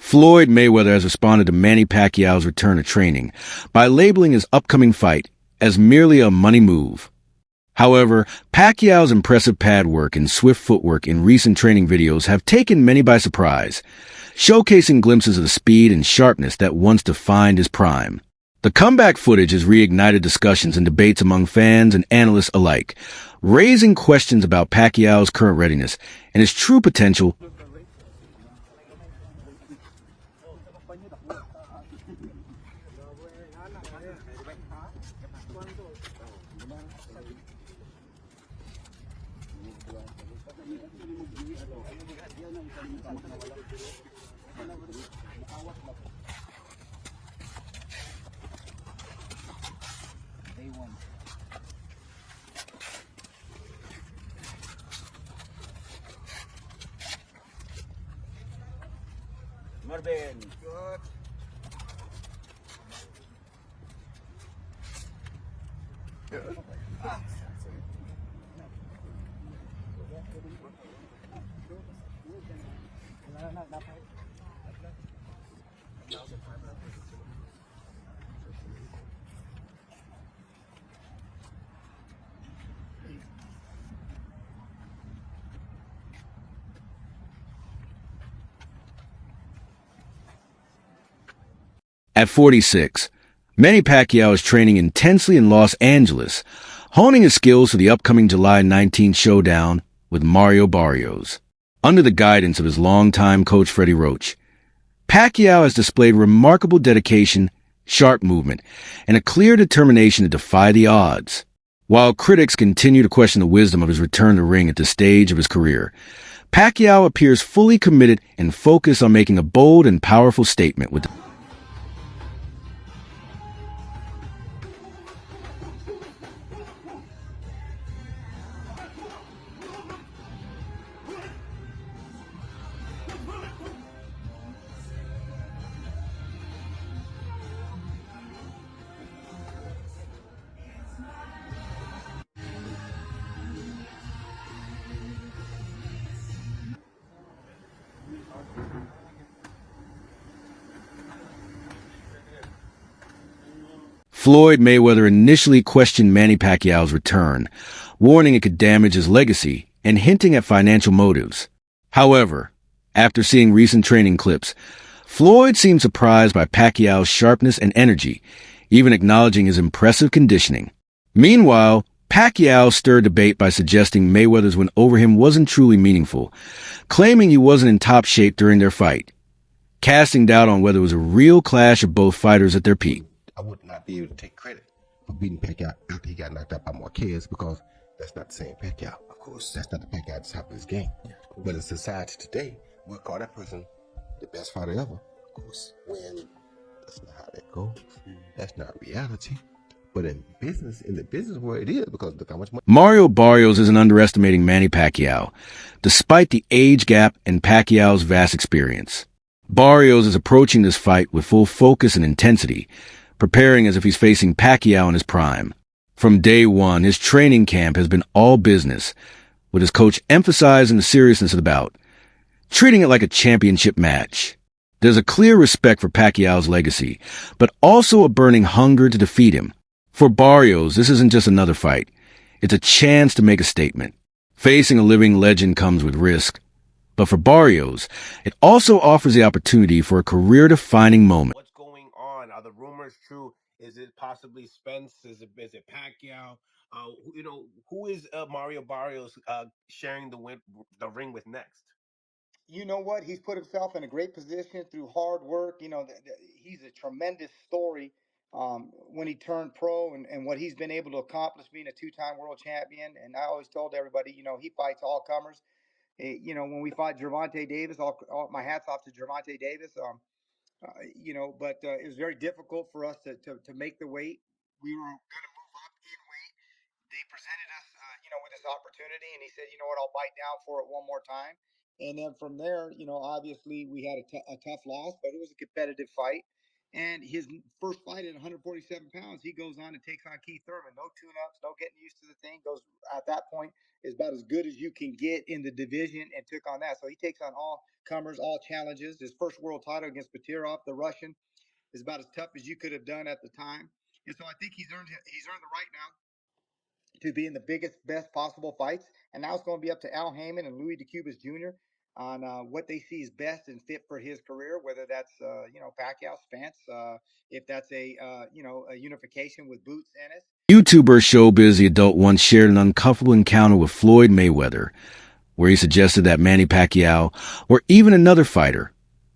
Floyd Mayweather has responded to Manny Pacquiao's return to training by labeling his upcoming fight as merely a money move. However, Pacquiao's impressive pad work and swift footwork in recent training videos have taken many by surprise, showcasing glimpses of the speed and sharpness that once defined his prime. The comeback footage has reignited discussions and debates among fans and analysts alike, raising questions about Pacquiao's current readiness and his true potential. Marvin. Good. Good. At 46, Manny Pacquiao is training intensely in Los Angeles, honing his skills for the upcoming July 19th showdown with Mario Barrios. Under the guidance of his longtime coach Freddie Roach, Pacquiao has displayed remarkable dedication, sharp movement, and a clear determination to defy the odds. While critics continue to question the wisdom of his return to ring at this stage of his career, Pacquiao appears fully committed and focused on making a bold and powerful statement with Floyd Mayweather initially questioned Manny Pacquiao's return, warning it could damage his legacy and hinting at financial motives. However, after seeing recent training clips, Floyd seemed surprised by Pacquiao's sharpness and energy, even acknowledging his impressive conditioning. Meanwhile, Pacquiao stirred debate by suggesting Mayweather's win over him wasn't truly meaningful, claiming he wasn't in top shape during their fight, casting doubt on whether it was a real clash of both fighters at their peak. I would not be able to take credit for beating Pacquiao after he got knocked out by Marquez because that's not the same Pacquiao. Of course, that's not the Pacquiao at the top of his game. Yeah. But in society today, we'll call that person the best fighter ever. Of course, when that's not how that goes. That's not reality. But in the business world, it is because look how much money. Mario Barrios isn't underestimating Manny Pacquiao, despite the age gap and Pacquiao's vast experience. Barrios is approaching this fight with full focus and intensity, preparing as if he's facing Pacquiao in his prime. From day one, his training camp has been all business, with his coach emphasizing the seriousness of the bout, treating it like a championship match. There's a clear respect for Pacquiao's legacy, but also a burning hunger to defeat him. For Barrios, this isn't just another fight. It's a chance to make a statement. Facing a living legend comes with risk, but for Barrios, it also offers the opportunity for a career-defining moment. What's going on? Are the rumors true? Is it possibly Spence? Is it Pacquiao? Who is Mario Barrios sharing the ring with next? You know what? He's put himself in a great position through hard work. He's a tremendous story when he turned pro and what he's been able to accomplish being a two-time world champion. And I always told everybody, he fights all comers. When we fought Gervonta Davis, all my hats off to Gervonta Davis. But it was very difficult for us to make the weight. We were going to move up in weight. They presented us, with this opportunity, and he said, you know what, I'll bite down for it one more time. And then from there, obviously we had a tough loss, but it was a competitive fight. And his first fight at 147 pounds, he goes on and takes on Keith Thurman. No tune-ups, no getting used to the thing. Goes at that point is about as good as you can get in the division, and took on that. So he takes on all comers, all challenges. His first world title against Batirov, the Russian, is about as tough as you could have done at the time. And so I think he's earned the right now to be in the biggest, best possible fights. And now it's going to be up to Al Heyman and Louis DeCubas Jr. on what they see is best and fit for his career, whether that's, Pacquiao, Spence, if that's a unification with Boots Ennis. YouTuber Showbiz the Adult once shared an uncomfortable encounter with Floyd Mayweather, where he suggested that Manny Pacquiao, or even another fighter,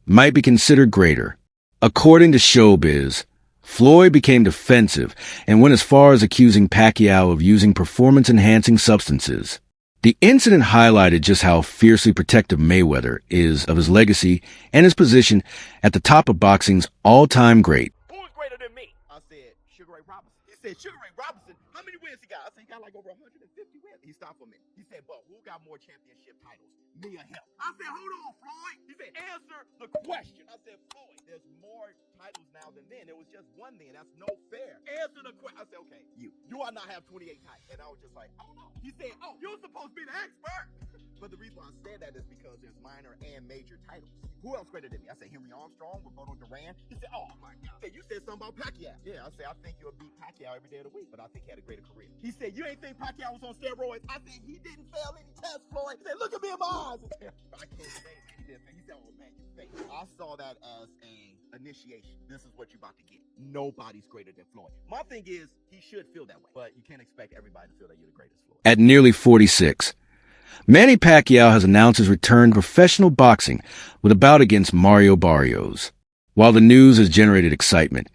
might be considered greater. According to Showbiz, Floyd became defensive and went as far as accusing Pacquiao of using performance-enhancing substances. The incident highlighted just how fiercely protective Mayweather is of his legacy and his position at the top of boxing's all-time great. Who's greater than me? I said, Sugar Ray Robinson. He said, Sugar Ray Robinson, how many wins he got? I said, he got like over 150 wins. He stopped for me. He said, but who got more championship titles? Me or him? I said, hold on, Floyd. He said, answer the question. I said, Floyd, there's more titles now than then. There was just one then. That's no fair. Answer the question. I said, okay, you ought not have 28 titles. And I was just like, I don't know. He said, oh, you're supposed to be the expert. But the reason why I said that is because there's minor and major titles. Who else greater than me? I said Henry Armstrong, Roberto Duran. He said, oh my God. He said, you said something about Pacquiao. Yeah, I said, I think you'll beat Pacquiao every day of the week, but I think he had a greater career. He said, you ain't think Pacquiao was on steroids? I said, he didn't fail any tests, Floyd. He said, look at me in my eyes. I can't say he didn't. He said, oh man, you fake. I saw that as a initiation. This is what you're about to get. Nobody's greater than Floyd. My thing is, he should feel that way, but you can't expect everybody to feel that you're the greatest, Floyd. At nearly 46, Manny Pacquiao has announced his return to professional boxing with a bout against Mario Barrios. While the news has generated excitement,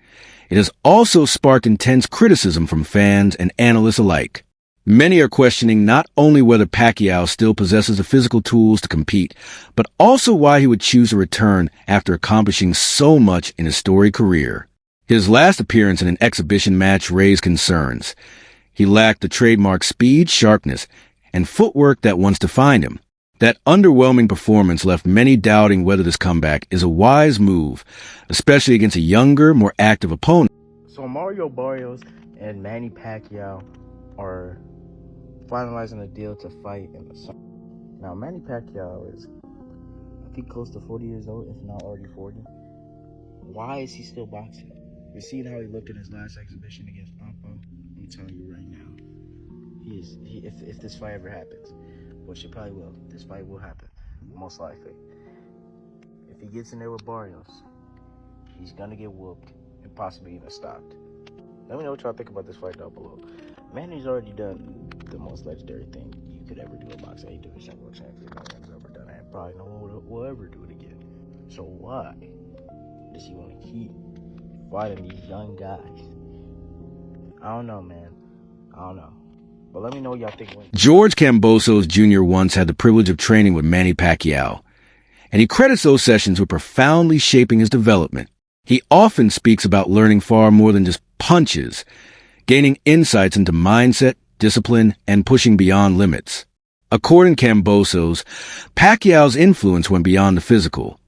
it has also sparked intense criticism from fans and analysts alike. Many are questioning not only whether Pacquiao still possesses the physical tools to compete, but also why he would choose to return after accomplishing so much in his storied career. His last appearance in an exhibition match raised concerns. He lacked the trademark speed, sharpness, and footwork that once defined him. That underwhelming performance left many doubting whether this comeback is a wise move, especially against a younger, more active opponent. So Mario Barrios and Manny Pacquiao are finalizing a deal to fight in the summer. Now, Manny Pacquiao is, I think, close to 40 years old, if not already 40. Why is he still boxing? We've seen how he looked in his last exhibition against Ampo. I'm telling you right now. If this fight ever happens, which it probably will, this fight will happen, most likely. If he gets in there with Barrios, he's gonna get whooped and possibly even stopped. Let me know what y'all think about this fight down below. Manny's already done the most legendary thing you could ever do in boxing. He did a world champion. No one's ever done it, and probably no one will ever do it again. So why does he want to keep fighting these young guys? I don't know, man. I don't know. But let me know what y'all think. George Kambosos Jr. once had the privilege of training with Manny Pacquiao, and he credits those sessions with profoundly shaping his development. He often speaks about learning far more than just punches, gaining insights into mindset, discipline, and pushing beyond limits. According to Kambosos, Pacquiao's influence went beyond the physical.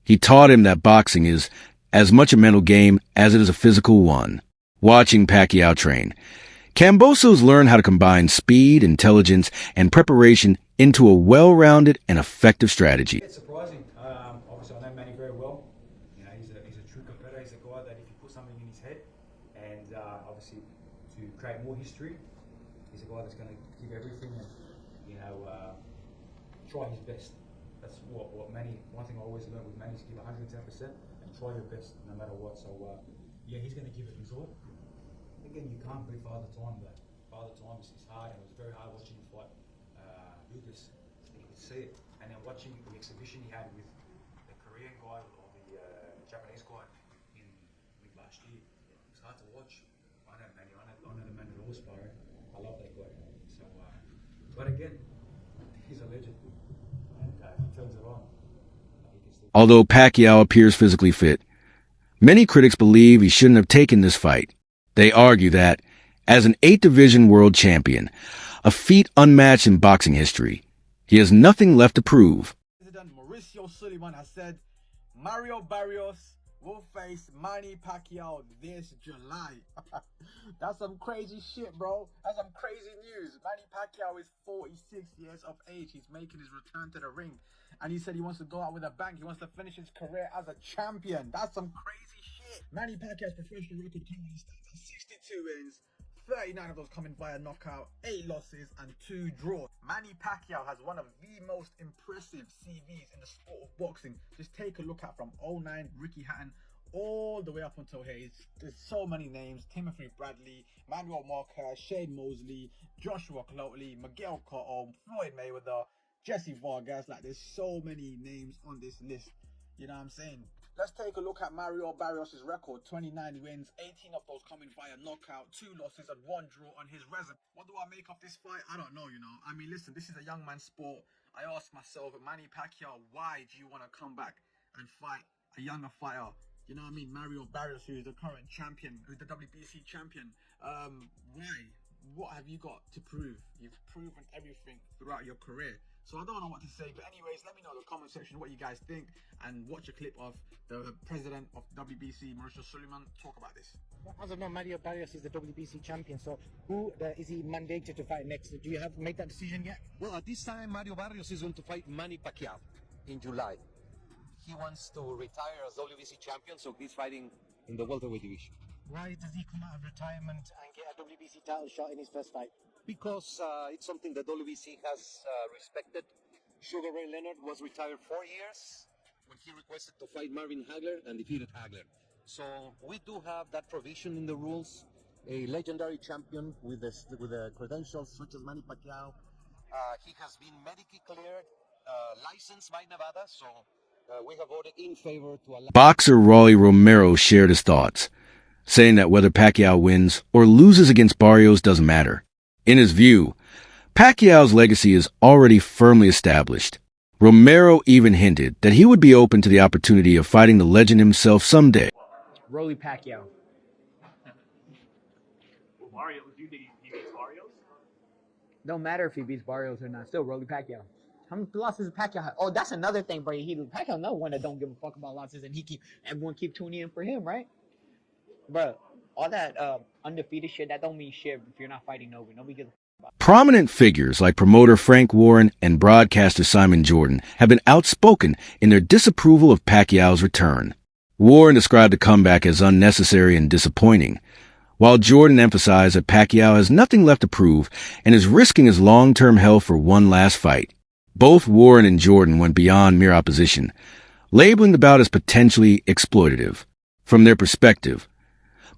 He taught him that boxing is as much a mental game as it is a physical one. Watching Pacquiao train, Kambosos learned how to combine speed, intelligence, and preparation into a well-rounded and effective strategy. It's surprising. Obviously, I know Manny very well. You know, he's a true competitor. He's a guy that if you put something in his head, and obviously to create more history, he's a guy that's going to give everything and try his best. That's what Manny. One thing I always learned with Manny is give 110% and try your best no matter what. So yeah, he's going to give it his all. Again, you can't beat Father Time, but Father Time is hard, and it was very hard watching him fight Lucas. You could see it, and then watching the exhibition he had with the Korean guy or the Japanese guy in last year. It's hard to watch. I know Manny. I know the man that always sparring. I love that guy. So, but again, he's a legend, and if he turns it on, he can still. Although Pacquiao appears physically fit, many critics believe he shouldn't have taken this fight. They argue that, as an 8-division world champion, a feat unmatched in boxing history, he has nothing left to prove. President Mauricio Sullivan has said Mario Barrios will face Manny Pacquiao this July. That's some crazy shit, bro. That's some crazy news. Manny Pacquiao is 46 years of age. He's making his return to the ring. And he said he wants to go out with a bang. He wants to finish his career as a champion. That's some crazy shit. Manny Pacquiao's professional record currently stands at 62 wins. 39 of those coming via knockout, 8 losses and 2 draws. Manny Pacquiao has one of the most impressive CVs in the sport of boxing. Just take a look at from 09, Ricky Hatton, all the way up until here. There's so many names: Timothy Bradley, Manuel Marquez, Shane Mosley, Joshua Cloteley, Miguel Cotto, Floyd Mayweather, Jesse Vargas. Like, there's so many names on this list. You know what I'm saying? Let's take a look at Mario Barrios' record. 29 wins, 18 of those coming via knockout, 2 losses and 1 draw on his resume. What do I make of this fight? I don't know, you know. I mean, listen, this is a young man's sport. I ask myself, Manny Pacquiao, why do you want to come back and fight a younger fighter? You know what I mean? Mario Barrios, who is the current champion, who's the WBC champion. Why? What have you got to prove? You've proven everything throughout your career. So I don't know what to say, but anyways, let me know in the comment section what you guys think, and watch a clip of the president of WBC, Mauricio Suleiman, talk about this. As of now, Mario Barrios is the WBC champion. So who is he mandated to fight next? Do you have made that decision yet? Well, at this time, Mario Barrios is going to fight Manny Pacquiao in July. He wants to retire as WBC champion, so he's fighting in the welterweight division. Why does he come out of retirement and get a WBC title shot in his first fight? Because it's something that WBC has respected. Sugar Ray Leonard was retired 4 years when he requested to fight Marvin Hagler and defeated Hagler. So we do have that provision in the rules. A legendary champion with the credentials such as Manny Pacquiao. He has been medically cleared, licensed by Nevada, so we have voted in favor to allow... Boxer Rolly Romero shared his thoughts, saying that whether Pacquiao wins or loses against Barrios doesn't matter. In his view, Pacquiao's legacy is already firmly established. Romero even hinted that he would be open to the opportunity of fighting the legend himself someday. Rolly Pacquiao. Well, Barrios, do you think he beats Barrios? Don't matter if he beats Barrios or not. Still Rolly Pacquiao. How many losses does Pacquiao have? Oh, that's another thing, bro. Pacquiao another one that don't give a fuck about losses, and everyone keep tuning in for him, right? Bro, all that undefeated shit, that don't mean shit if you're not fighting nobody. Nobody gives a fuck about it. Prominent figures like promoter Frank Warren and broadcaster Simon Jordan have been outspoken in their disapproval of Pacquiao's return. Warren described the comeback as unnecessary and disappointing, while Jordan emphasized that Pacquiao has nothing left to prove and is risking his long-term health for one last fight. Both Warren and Jordan went beyond mere opposition, labeling the bout as potentially exploitative. From their perspective,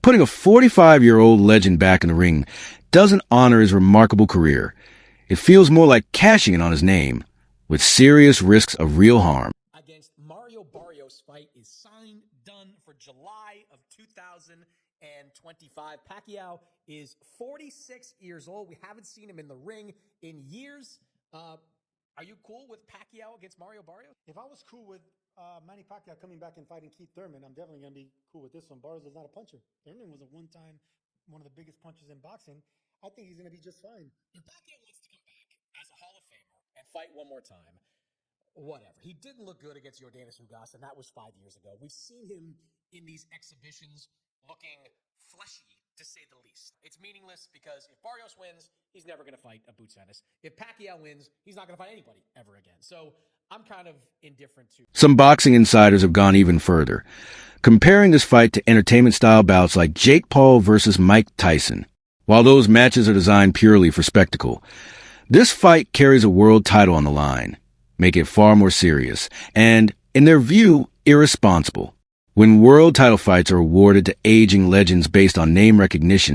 putting a 45-year-old legend back in the ring doesn't honor his remarkable career. It feels more like cashing in on his name, with serious risks of real harm. Against Mario Barrios fight is signed, done for July of 2025. Pacquiao is 46 years old. We haven't seen him in the ring in years. Are you cool with Pacquiao against Mario Barrios? If I was cool with Manny Pacquiao coming back and fighting Keith Thurman, I'm definitely going to be cool with this one. Barrios is not a puncher. Thurman was one of the biggest punchers in boxing. I think he's going to be just fine. If Pacquiao wants to come back as a Hall of Famer and fight one more time, whatever. He didn't look good against Yordenis Ugas, and that was 5 years ago. We've seen him in these exhibitions looking fleshy, to say the least. It's meaningless because if Barrios wins, he's never going to fight a Boots Ennis. If Pacquiao wins, he's not going to fight anybody ever again. So I'm kind of indifferent to. Some boxing insiders have gone even further, comparing this fight to entertainment-style bouts like Jake Paul versus Mike Tyson. While those matches are designed purely for spectacle, this fight carries a world title on the line, making it far more serious and, in their view, irresponsible. When world title fights are awarded to aging legends based on name recognition,